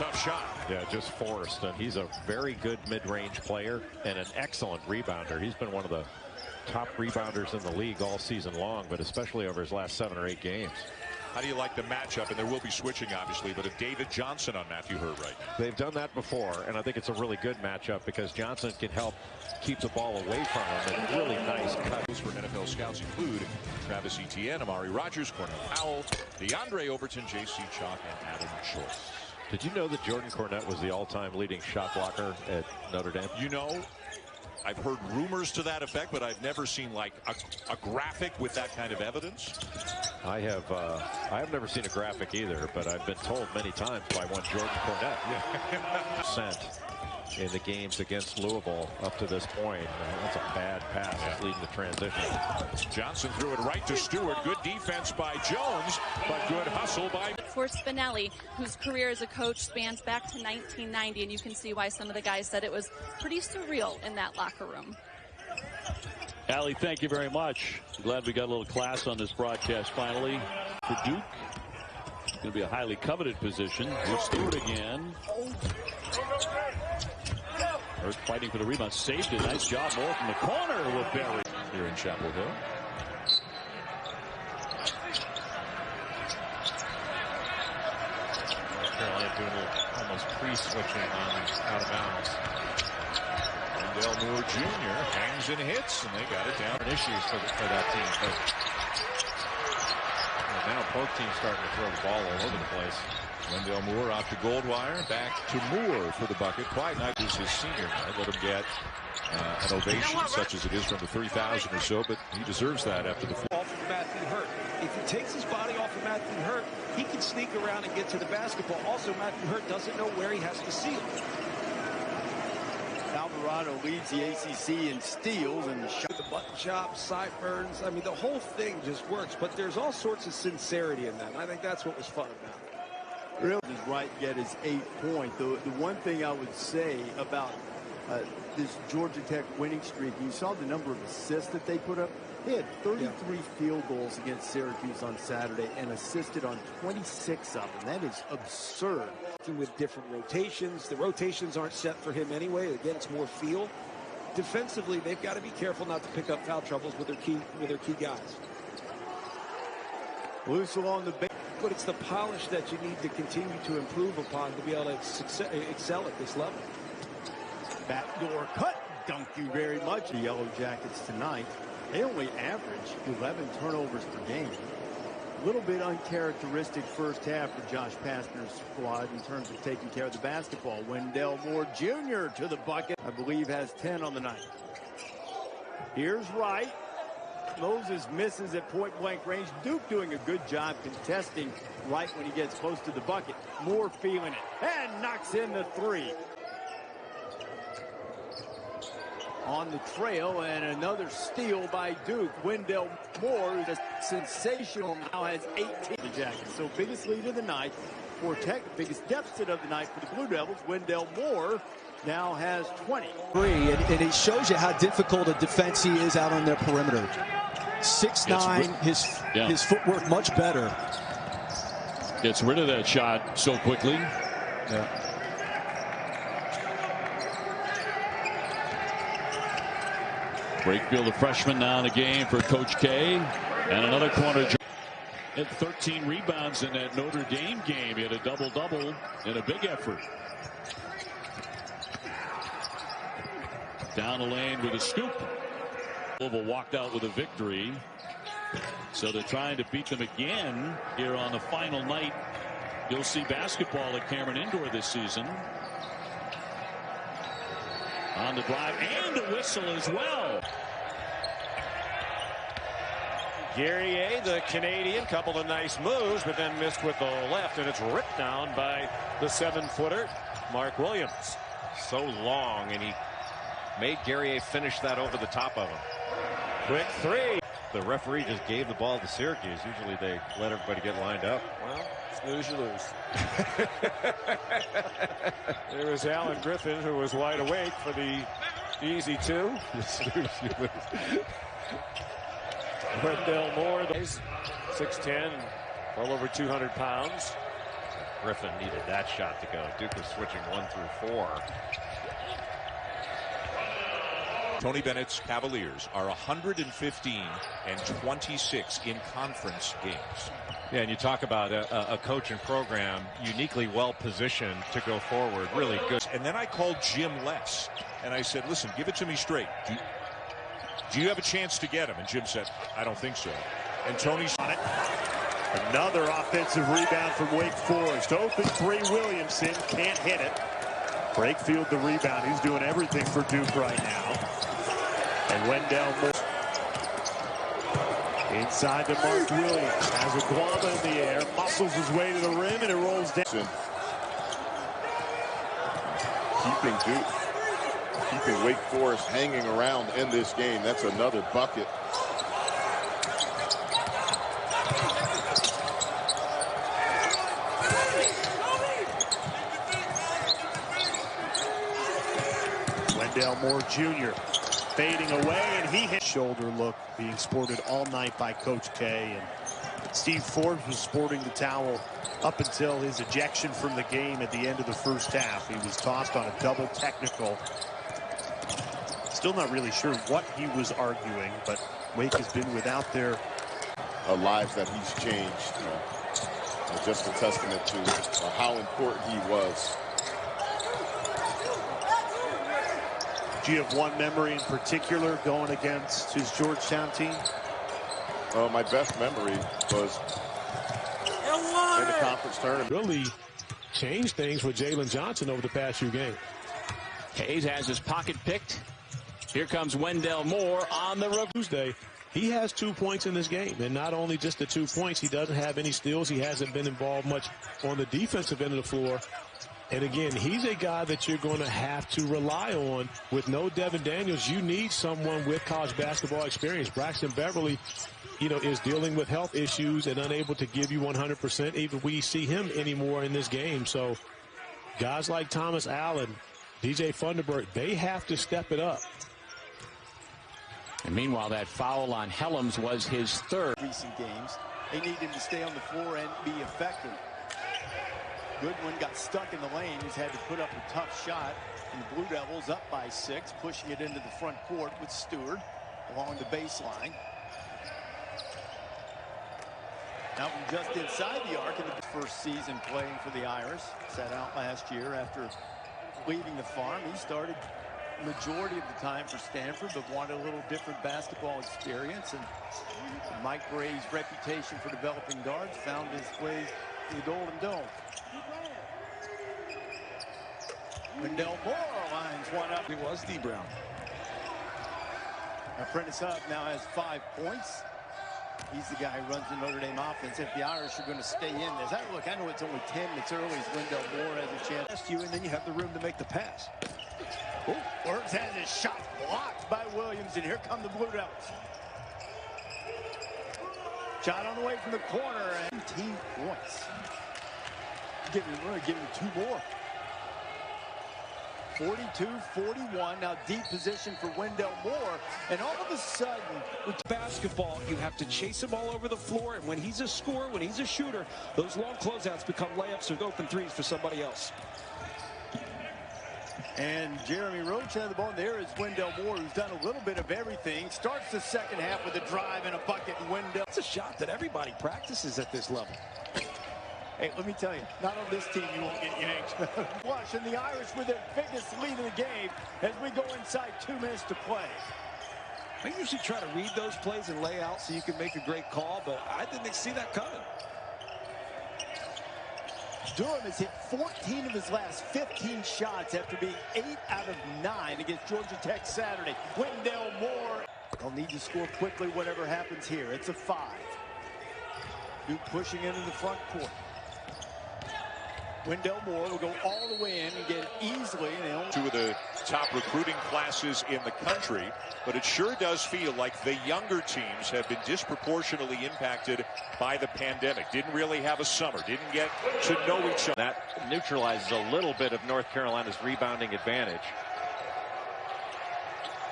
tough shot. Yeah, just forced. And he's a very good mid-range player and an excellent rebounder. He's been one of the top rebounders in the league all season long, but especially over his last 7 or 8 games. How do you like the matchup? And there will be switching, obviously, but of David Johnson on Matthew Hurt right now. They've done that before, and I think it's a really good matchup because Johnson can help keep the ball away from him. And really nice cuts for NFL scouts include Travis Etienne, Amari Rogers, Cornell Powell, DeAndre Overton, J.C. Chalk, and Adam Schultz. Did you know that Jordan Cornette was the all-time leading shot blocker at Notre Dame? You know, I've heard rumors to that effect, but I've never seen like a graphic with that kind of evidence. I have never seen a graphic either, but I've been told many times by one Jordan Cornette. Sent in the games against Louisville up to this point. That's a bad pass leading to transition. Johnson threw it right to Stewart. Good defense by Jones, but good hustle by... For Spinelli, whose career as a coach spans back to 1990, and you can see why some of the guys said it was pretty surreal in that locker room. Allie, thank you very much. Glad we got a little class on this broadcast finally. For Duke, it's going to be a highly coveted position. Here's Stewart again. Hurt fighting for the rebound. Saved it. Nice job. More from the corner with Berry here in Chapel Hill. Carolina doing a little almost pre-switching on out of bounds. Wendell Moore Jr. hangs and hits, and they got it down. Issues for that team, but now both teams starting to throw the ball all over the place. Wendell Moore out to Goldwire, back to Moore for the bucket. Quite not his senior night. Let him get an ovation such as it is from the 3,000 or so, but he deserves that after the... Off of Matthew Hurt. If he takes his body off of Matthew Hurt, he can sneak around and get to the basketball. Also, Matthew Hurt doesn't know where he has to seal. Alvarado leads the ACC in steals and the button chops, sideburns. I mean, the whole thing just works, but there's all sorts of sincerity in that. And I think that's what was fun about it. Really is right get his 8th point. The one thing I would say about this Georgia Tech winning streak, you saw the number of assists that they put up. They had 33 field goals against Syracuse on Saturday and assisted on 26 of them. That is absurd. With different rotations. The rotations aren't set for him anyway. Again, it's more feel. Defensively, they've got to be careful not to pick up foul troubles with their key guys. Loose along the bench. But it's the polish that you need to continue to improve upon to be able to excel at this level. Backdoor cut. Thank you very much. The Yellow Jackets tonight, they only average 11 turnovers per game. A little bit uncharacteristic first half for Josh Pastner's squad in terms of taking care of the basketball. Wendell Moore Jr. to the bucket. I believe has 10 on the night. Here's Wright. Moses misses at point-blank range. Duke doing a good job contesting Wright when he gets close to the bucket. Moore feeling it and knocks in the 3. On the trail, and another steal by Duke. Wendell Moore is sensational, now has 18. The Jackets. So biggest lead of the night for Tech, biggest deficit of the night for the Blue Devils. Wendell Moore now has 20. And it shows you how difficult a defense he is out on their perimeter. 6'9", his footwork much better. Gets rid of that shot so quickly. Yeah. Brakefield, the freshman, now in the game for Coach K. And another corner. Had 13 rebounds in that Notre Dame game. He had a double-double in a big effort. Down the lane with a scoop. Louisville walked out with a victory. So they're trying to beat them again here on the final night. You'll see basketball at Cameron Indoor this season. On the drive and a whistle as well. Guerrier, the Canadian, couple of nice moves, but then missed with the left, and it's ripped down by the 7-footer, Mark Williams. So long, and he made Guerrier finish that over the top of him. Quick 3. The referee just gave the ball to Syracuse. Usually they let everybody get lined up. Well, snooze you lose. There was Alan Griffin, who was wide awake for the easy 2. Snooze you lose. Wendell Moore, 6'10", well over 200 pounds. Griffin needed that shot to go. Duke was switching 1 through 4. Tony Bennett's Cavaliers are 115 and 26 in conference games. Yeah, and you talk about a coach and program uniquely well positioned to go forward. Really good. And then I called Jim Les, and I said, listen, give it to me straight. Do you have a chance to get him? And Jim said, I don't think so. And Tony's on it. Another offensive rebound from Wake Forest. Open three, Williamson can't hit it. Brakefield the rebound. He's doing everything for Duke right now. And Wendell inside to Mark Williams. Has a Guava in the air. Muscles his way to the rim and it rolls down. Keeping Wake Forest hanging around in this game. That's another bucket. Wendell Moore Jr. fading away, and he hit shoulder look being sported all night by Coach K. And Steve Forbes was sporting the towel up until his ejection from the game at the end of the first half. He was tossed on a double technical. Still not really sure what he was arguing, but Wake has been without their lives that he's changed. Just a testament to how important he was. Do you have one memory in particular going against his Georgetown team? My best memory was in the conference tournament. Really changed things for Jalen Johnson over the past few games. Hayes has his pocket picked. Here comes Wendell Moore on the Tuesday. He has 2 points in this game, and not only just the 2 points, he doesn't have any steals. He hasn't been involved much on the defensive end of the floor. And again, he's a guy that you're going to have to rely on. With no Devin Daniels, you need someone with college basketball experience. Braxton Beverly, is dealing with health issues and unable to give you 100%. Even we see him anymore in this game. So guys like Thomas Allen, DJ Funderburk, they have to step it up. And meanwhile, that foul on Helms was his third. Recent games, they need him to stay on the floor and be effective. Goodwin got stuck in the lane. He's had to put up a tough shot. And the Blue Devils up by 6, pushing it into the front court with Stewart along the baseline. Now from just inside the arc in the first season playing for the Irish. Sat out last year after leaving the farm. He started majority of the time for Stanford, but wanted a little different basketball experience. And Mike Bray's reputation for developing guards found his way to the Golden Dome. Wendell Moore lines one up. It was D. Brown. Apprentice Hub now has 5 points. He's the guy who runs the Notre Dame offense. If the Irish are going to stay in this, look, I know it's only 10 minutes early as Wendell Moore has a chance. And then you have the room to make the pass. Works has his shot blocked by Williams, and here come the Blue Devils. Shot on the way from the corner, and 18 points. Give him 2 more. 42-41. Now deep position for Wendell Moore, and all of a sudden, with basketball, you have to chase him all over the floor, and when he's a scorer, when he's a shooter, those long closeouts become layups or open threes for somebody else. And Jeremy Roach had the ball. There is Wendell Moore, who's done a little bit of everything. Starts the second half with a drive and a bucket, and Wendell. It's a shot that everybody practices at this level. Hey, let me tell you, not on this team you won't get yanked. Flush, and the Irish with their biggest lead of the game as we go inside 2 minutes to play. I usually try to read those plays and lay out so you can make a great call, but I didn't see that coming. Durham has hit 14 of his last 15 shots after being 8 out of 9 against Georgia Tech Saturday. Wendell Moore. They'll need to score quickly whatever happens here. It's a 5. Duke pushing into the front court. Wendell Moore will go all the way in and get it easily. And 2 of the top recruiting classes in the country, but it sure does feel like the younger teams have been disproportionately impacted by the pandemic. Didn't really have a summer, didn't get to know each other. That neutralizes a little bit of North Carolina's rebounding advantage.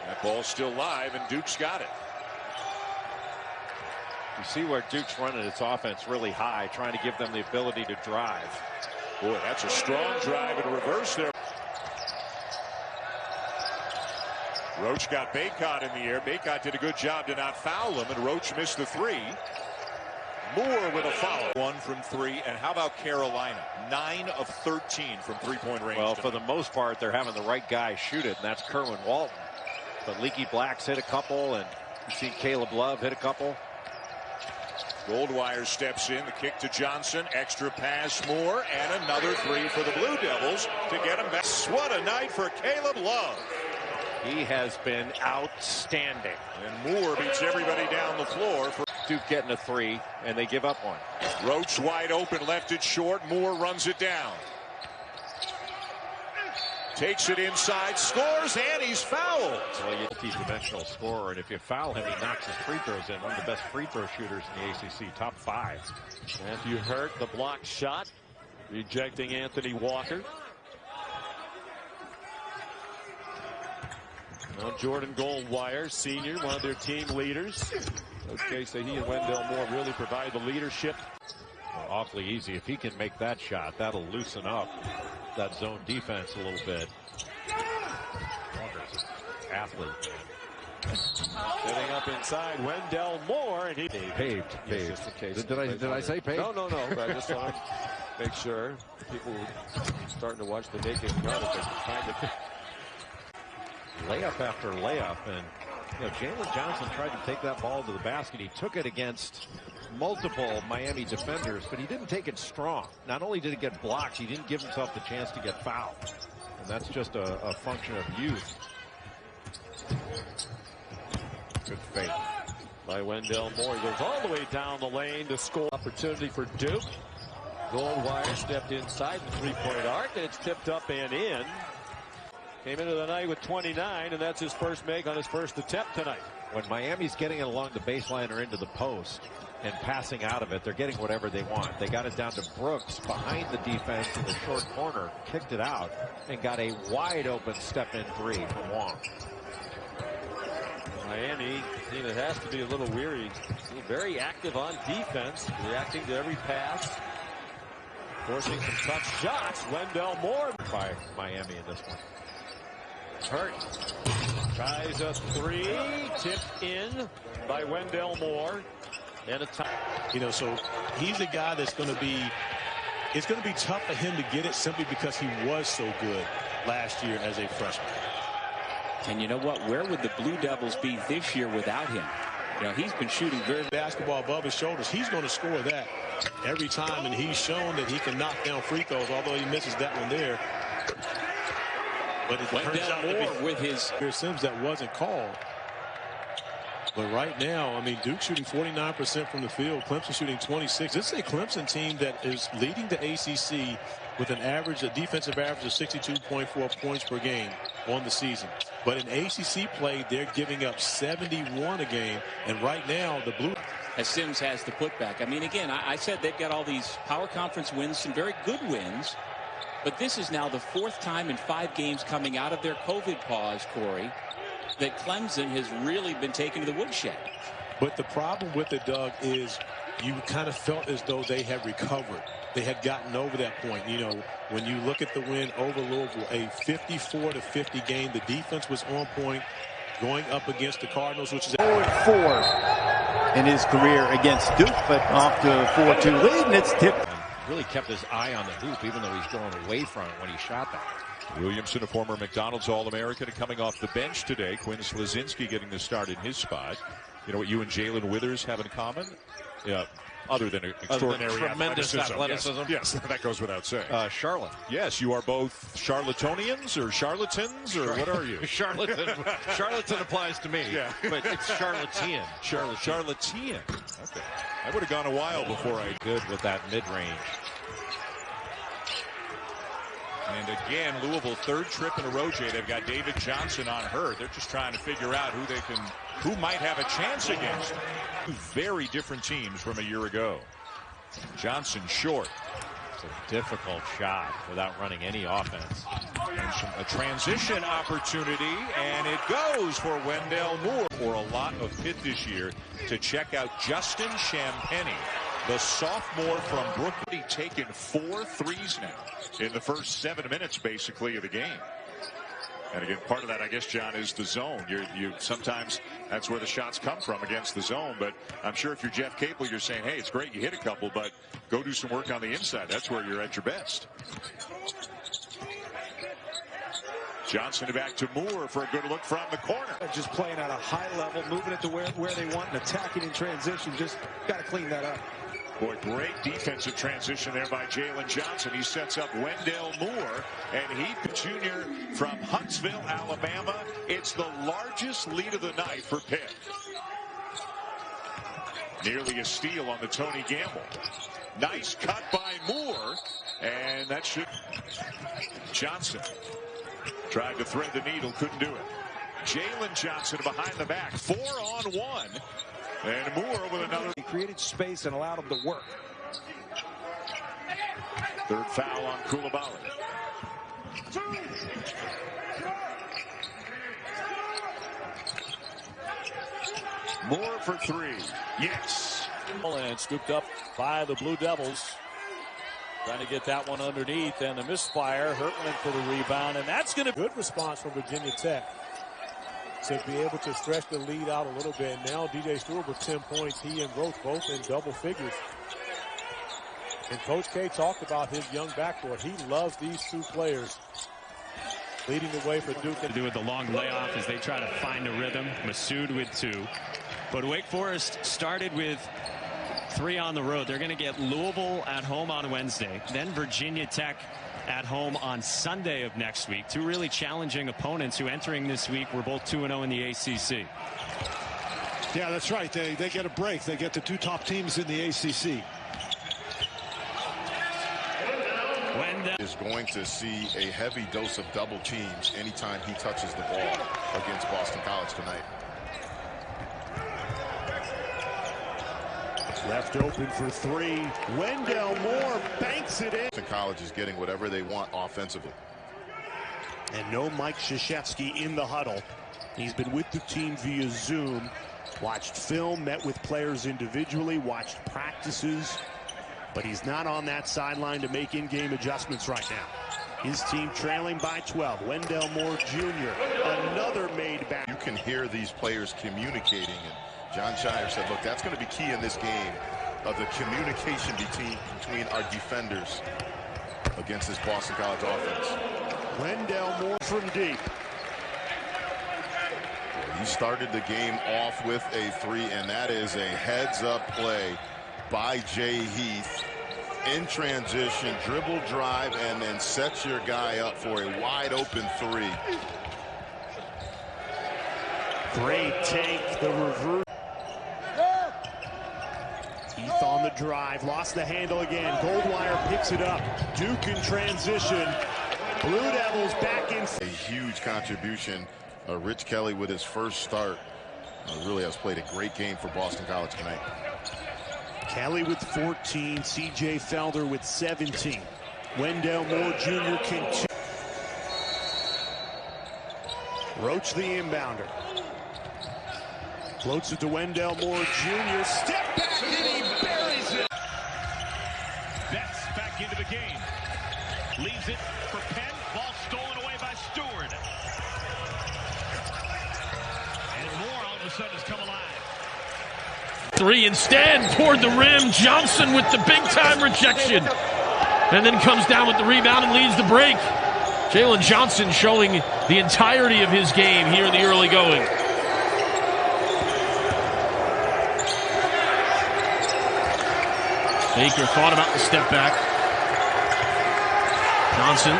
That ball's still live, and Duke's got it. You see where Duke's running its offense really high, trying to give them the ability to drive. Boy, that's a strong drive in reverse there. Roach got Baycott in the air. Baycott did a good job to not foul him, and Roach missed the three. Moore with a foul. 1 from 3. And how about Carolina? 9 of 13 from three-point range. Well, for the most part, they're having the right guy shoot it, and that's Kerwin Walton. But Leaky Black's hit a couple, and you've seen Caleb Love hit a couple. Goldwire steps in. The kick to Johnson. Extra pass, Moore, and another three for the Blue Devils to get him back. What a night for Caleb Love. He has been outstanding. And Moore beats everybody down the floor. For Duke getting a three, and they give up one. Roach wide open, left it short. Moore runs it down. Takes it inside, scores, and he's fouled. Well, you're a multi-dimensional scorer, and if you foul him, he knocks his free throws in. One of the best free throw shooters in the ACC, top 5. Matthew Hurt, the block shot, rejecting Anthony Walker. Now Jordan Goldwire, senior, one of their team leaders. Okay, so he and Wendell Moore really provide the leadership. Well, awfully easy. If he can make that shot, that'll loosen up that zone defense a little bit. Walker's an athlete. Setting up inside Wendell Moore, and he paved. Just in case. Did I say paved? No. But I just want to make sure people starting to watch the naked run. Layup after layup, and Jalen Johnson tried to take that ball to the basket. He took it against multiple Miami defenders, but he didn't take it strong. Not only did he get blocked, he didn't give himself the chance to get fouled, and that's just a function of youth. Good faith by Wendell Moore. He goes all the way down the lane to score. Opportunity for Duke. Goldwire stepped inside the three-point arc, and it's tipped up and in. Came into the night with 29, and that's his first make on his first attempt tonight. When Miami's getting it along the baseline or into the post and passing out of it, they're getting whatever they want. They got it down to Brooks behind the defense in the short corner, kicked it out, and got a wide open step-in three from Wong. Miami, it has to be a little weary. Very active on defense, reacting to every pass. Forcing some tough shots. Wendell Moore by Miami in this one. Hurt tries a three, tipped in by Wendell Moore, and a tie. So he's a guy that's going to be. It's going to be tough for him to get it simply because he was so good last year as a freshman. And you know what? Where would the Blue Devils be this year without him? He's been shooting very basketball above his shoulders. He's going to score that every time, and he's shown that he can knock down free throws, although he misses that one there. But it turns out to be with his Sims that wasn't called. But right now, Duke shooting 49% from the field. Clemson shooting 26. This is a Clemson team that is leading the ACC with a defensive average of 62.4 points per game on the season. But in ACC play, they're giving up 71 a game. And right now, the Blue. As Sims has the putback. Again, I said they've got all these power conference wins, some very good wins. But this is now the 4th time in 5 games coming out of their COVID pause, Corey, that Clemson has really been taken to the woodshed. But the problem with it, Doug, is you kind of felt as though they had recovered. They had gotten over that point. When you look at the win over Louisville, a 54-50 game, the defense was on point going up against the Cardinals, which is 0-4 in his career against Duke, but off to a 4-2 lead, and it's tipped. Really kept his eye on the hoop, even though he's going away from it when he shot that. Williamson, a former McDonald's All-American, coming off the bench today. Quinn Slazinski getting the start in his spot. You know what you and Jalen Withers have in common? Yeah, other than extraordinary tremendous athleticism. Yes, that goes without saying. Charlotte. Yes, you are both charlatonians or charlatans, or what are you? Charlatan. Charlatan applies to me. Yeah. But it's charlatan. Charlatan. Okay. I would have gone a while before I good with that mid-range. And again, Louisville, 3rd trip in a row, Jay. They've got David Johnson on her. They're just trying to figure out who might have a chance against. 2 very different teams from a year ago. Johnson short. It's a difficult shot without running any offense. And a transition opportunity, and it goes for Wendell Moore. For a lot of pit this year to check out Justin Champagnie the sophomore from Brooklyn, taken 4 threes now in the first 7 minutes, basically, of the game. And again, part of that, I guess, John, is the zone. You sometimes that's where the shots come from, against the zone. But I'm sure if you're Jeff Capel, you're saying, hey, it's great you hit a couple, but go do some work on the inside. That's where you're at your best. Johnson back to Moore for a good look from the corner. Just playing at a high level, moving it to where they want and attacking in transition. Just got to clean that up. Boy, great defensive transition there by Jalen Johnson. He sets up Wendell Moore, and he, junior from Huntsville, Alabama. It's the largest lead of the night for Pitt. Nearly a steal on the Tony Gamble. Nice cut by Moore, and that should... Johnson tried to thread the needle, couldn't do it. Jalen Johnson behind the back, 4-on-1. And Moore with another. He created space and allowed him to work. Third foul on Coulibaly. Moore for 3. Yes. And scooped up by the Blue Devils. Trying to get that one underneath, and the misfire. Hurtman for the rebound, and that's going to... Good response from Virginia Tech to be able to stretch the lead out a little bit. Now DJ Stewart with 10 points. He and Roach both in double figures. And Coach K talked about his young backcourt. He loves these two players leading the way for Duke. To do with the long layoff as they try to find a rhythm. Masood with 2. But Wake Forest started with 3 on the road. They're going to get Louisville at home on Wednesday, then Virginia Tech at home on Sunday of next week. 2 really challenging opponents who, entering this week, were both 2-0 in the ACC. Yeah, that's right. They get a break. They get the 2 top teams in the ACC. Wendell is going to see a heavy dose of double teams anytime he touches the ball against Boston College tonight. Left open for 3. Wendell Moore banks it in. Boston College is getting whatever they want offensively. And no Mike Krzyzewski in the huddle. He's been with the team via Zoom. Watched film, met with players individually, watched practices. But he's not on that sideline to make in-game adjustments right now. His team trailing by 12. Wendell Moore Jr., another made back. You can hear these players communicating, and John Shire said, look, that's going to be key in this game, of the communication between our defenders against this Boston College offense. Wendell Moore from deep. He started the game off with a 3, and that is a heads-up play by Jay Heath. In transition, dribble drive, and then sets your guy up for a wide-open 3. Great take, the reverse. Heath on the drive, lost the handle again. Goldwire picks it up. Duke in transition. Blue Devils back in. A huge contribution. Rich Kelly with his first start really has played a great game for Boston College tonight. Kelly with 14, C.J. Felder with 17. Wendell Moore Jr. continues. Roach the inbounder. Floats it to Wendell Moore Jr. Step back and he buries it. Betts back into the game. Leaves it for Penn. Ball stolen away by Stewart. And Moore all of a sudden has come alive. 3 instead, toward the rim. Johnson with the big-time rejection. And then comes down with the rebound and leads the break. Jalen Johnson showing the entirety of his game here in the early going. Baker thought about the step back. Johnson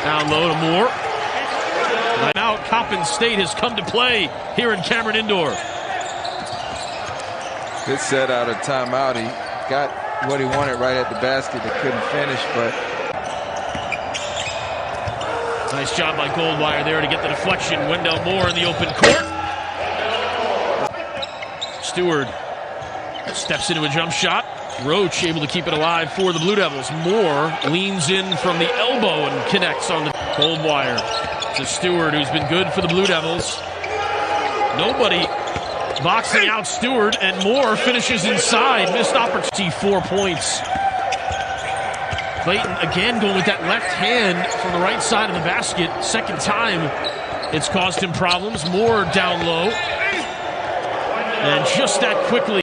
down low to Moore. Now Coppin State has come to play here in Cameron Indoor. Good set out of timeout. He got what he wanted right at the basket. He couldn't finish, but... Nice job by Goldwire there to get the deflection. Wendell Moore in the open court. Stewart steps into a jump shot. Roach able to keep it alive for the Blue Devils. Moore leans in from the elbow and connects on the Goldwire to Stewart, who's been good for the Blue Devils. Nobody Boxing out Stewart, and Moore finishes inside. Missed opportunity, 4 points. Clayton again going with that left hand from the right side of the basket. Second time it's caused him problems. Moore down low. And just that quickly.